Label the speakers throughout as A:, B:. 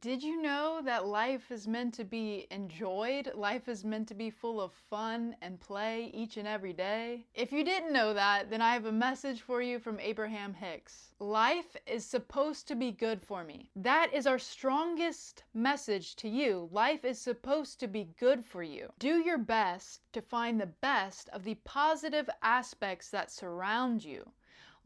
A: Did you know that life is meant to be enjoyed? Life is meant to be full of fun and play each and every day? If you didn't know that, then I have a message for you from Abraham Hicks. Life is supposed to be good for me. That is our strongest message to you. Life is supposed to be good for you. Do your best to find the best of the positive aspects that surround you.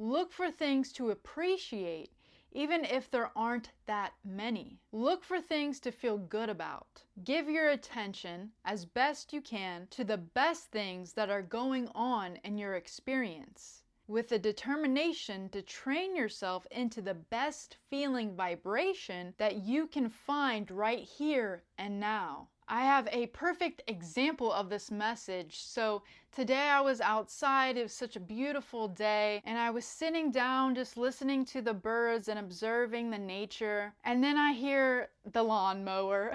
A: Look for things to appreciate, even if there aren't that many. Look for things to feel good about. Give your attention as best you can to the best things that are going on in your experience, with a determination to train yourself into the best feeling vibration that you can find right here and now. I have a perfect example of this message. So today I was outside, it was such a beautiful day, and I was sitting down just listening to the birds and observing the nature. And then I hear the lawnmower.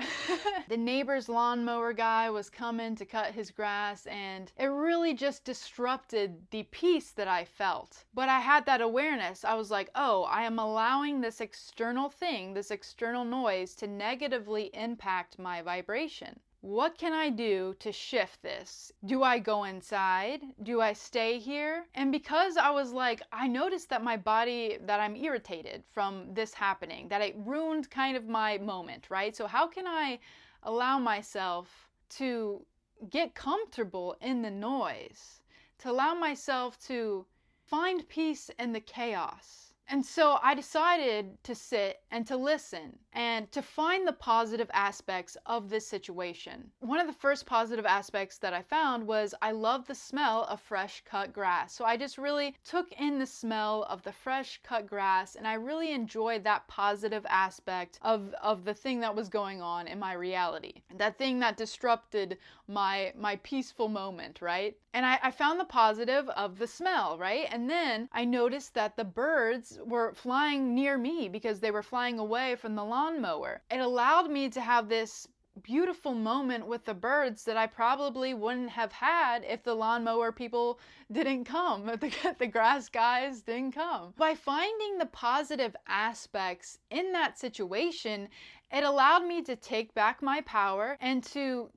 A: The neighbor's lawnmower guy was coming to cut his grass, and it really just disrupted the peace that I felt. But I had that awareness. I was like, oh, I am allowing this external thing, this external noise, to negatively impact my vibration. What can I do to shift this? Do I go inside? Do I stay here? And because I was like, I noticed that my body, that I'm irritated from this happening, that it ruined kind of my moment, right? So how can I allow myself to get comfortable in the noise, to allow myself to find peace in the chaos? And so I decided to sit and to listen and to find the positive aspects of this situation. One of the first positive aspects that I found was I love the smell of fresh cut grass. So I just really took in the smell of the fresh cut grass, and I really enjoyed that positive aspect of the thing that was going on in my reality. That thing that disrupted my peaceful moment, right? And I found the positive of the smell, right? And then I noticed that the birds were flying near me because they were flying away from the lawnmower. It allowed me to have this beautiful moment with the birds that I probably wouldn't have had if the lawnmower people didn't come, if the grass guys didn't come. By finding the positive aspects in that situation, it allowed me to take back my power and to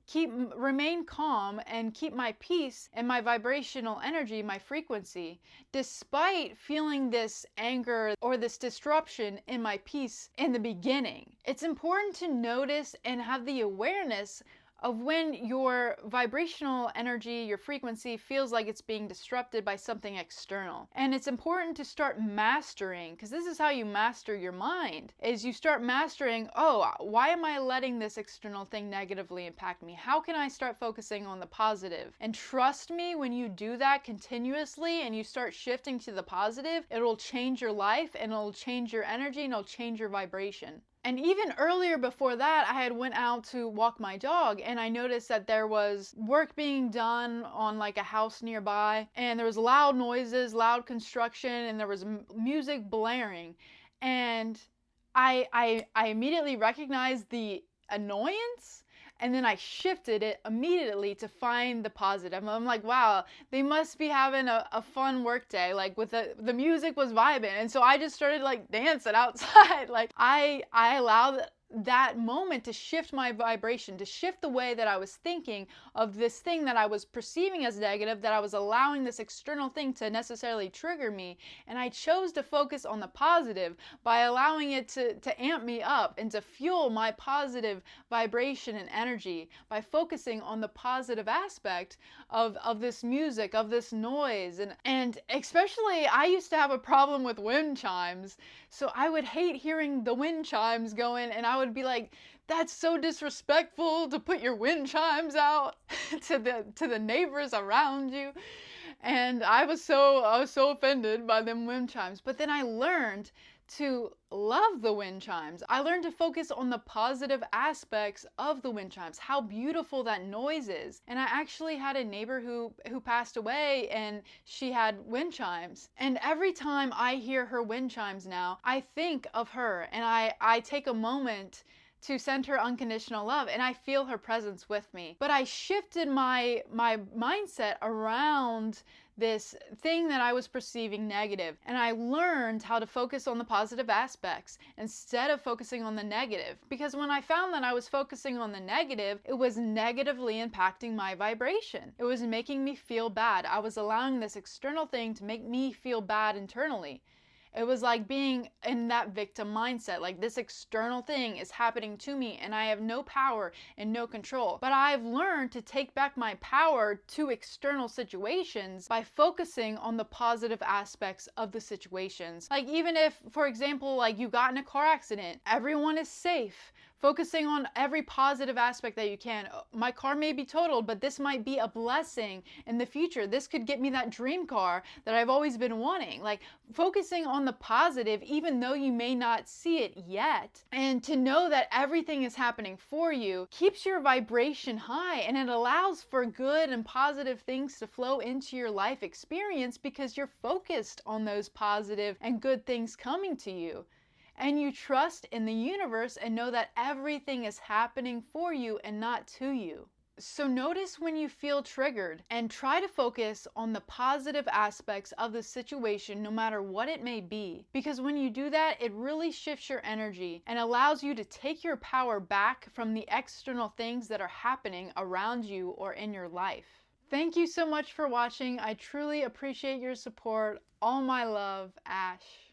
A: remain calm and keep my peace and my vibrational energy, my frequency, despite feeling this anger or this disruption in my peace in the beginning. It's important to notice and have the awareness of when your vibrational energy, your frequency feels like it's being disrupted by something external. And it's important to start mastering, because this is how you master your mind, is you start mastering, oh, why am I letting this external thing negatively impact me? How can I start focusing on the positive? And trust me, when you do that continuously and you start shifting to the positive, it'll change your life and it'll change your energy and it'll change your vibration. And even earlier before that, I had went out to walk my dog, and I noticed that there was work being done on like a house nearby, and there was loud noises, loud construction, and there was music blaring. And I immediately recognized the annoyance, and then I shifted it immediately to find the positive. I'm like, wow, they must be having a fun work day. Like with the music was vibing. And so I just started like dancing outside. Like I allowed that moment to shift my vibration, to shift the way that I was thinking of this thing that I was perceiving as negative, that I was allowing this external thing to necessarily trigger me. And I chose to focus on the positive by allowing it to amp me up and to fuel my positive vibration and energy by focusing on the positive aspect of this music, of this noise. And especially, I used to have a problem with wind chimes. So I would hate hearing the wind chimes going, and I would be like, that's so disrespectful to put your wind chimes out to the neighbors around you. And I was so offended by them wind chimes. But then I learned to love the wind chimes. I learned to focus on the positive aspects of the wind chimes, how beautiful that noise is. And I actually had a neighbor who passed away, and she had wind chimes. And every time I hear her wind chimes now, I think of her, and I take a moment to send her unconditional love, and I feel her presence with me. But I shifted my mindset around this thing that I was perceiving negative. And I learned how to focus on the positive aspects instead of focusing on the negative. Because when I found that I was focusing on the negative, it was negatively impacting my vibration. It was making me feel bad. I was allowing this external thing to make me feel bad internally. It was like being in that victim mindset, like this external thing is happening to me and I have no power and no control. But I've learned to take back my power to external situations by focusing on the positive aspects of the situations. Like even if, for example, like you got in a car accident, everyone is safe. Focusing on every positive aspect that you can. My car may be totaled, but this might be a blessing in the future. This could get me that dream car that I've always been wanting. Like focusing on the positive, even though you may not see it yet. And to know that everything is happening for you keeps your vibration high, and it allows for good and positive things to flow into your life experience because you're focused on those positive and good things coming to you. And you trust in the universe and know that everything is happening for you and not to you. So notice when you feel triggered and try to focus on the positive aspects of the situation no matter what it may be. Because when you do that, it really shifts your energy and allows you to take your power back from the external things that are happening around you or in your life. Thank you so much for watching. I truly appreciate your support. All my love, Ash.